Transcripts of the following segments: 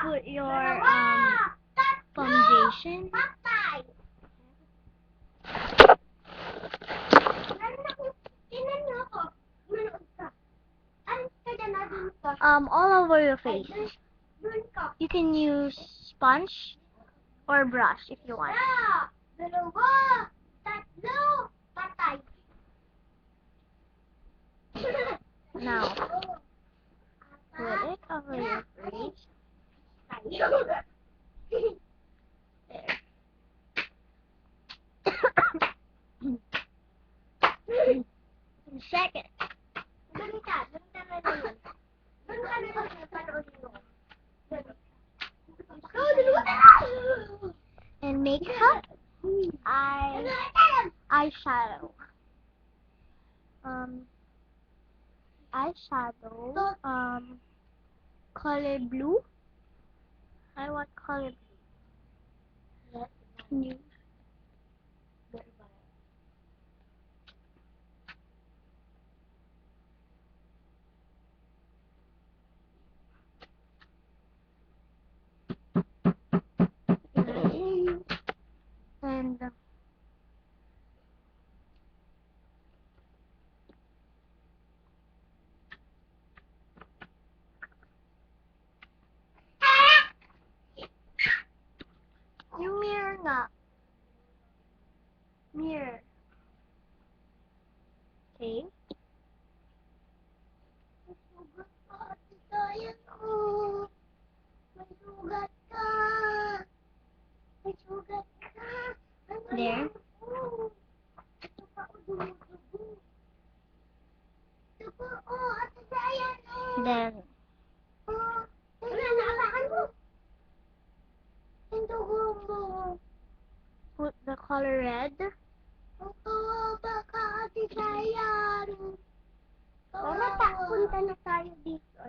put your foundation. All over your face. You can use sponge or brush if you want. Now, put it over your face. There. Second. And makeup, eyeshadow. Color blue. I want color blue. Can you? And yung mirror nga. Mirror. Okay. There. Then put the color red. Punta na tayo dito.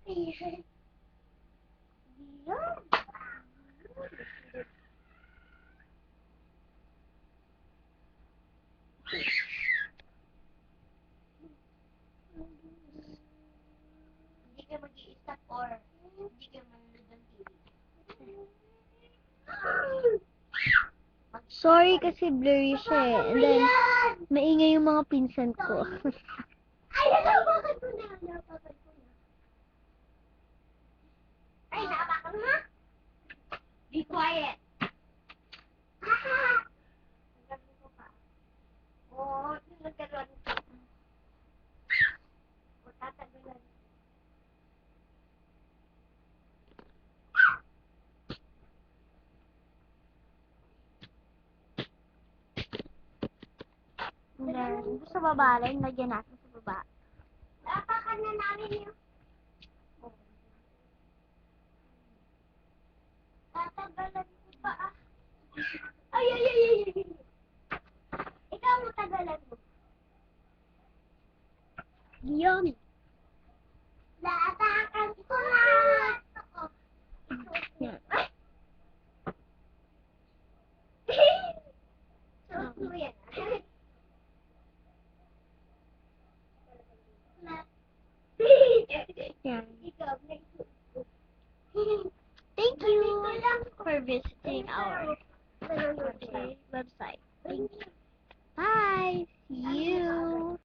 Okay. Hindi ka mag-i-stop or hindi ka manonood ng TV. Sorry kasi blurry siya eh. And then, maingay yung mga pinsan ko. Ay, nababakan ko na. Ay, nababakan mo na. Be quiet. Oh, nagkaroon ko. O, tatagalan. And then, sa baba rin, lagyan natin sa baba. Napakan na namin yung... Tatagalan ko pa ah. Ay! Ikaw mo tagalan mo. Yun. Latakan ko na. Yan. So, yan. Yan. Thank you for visiting our website. Thank you.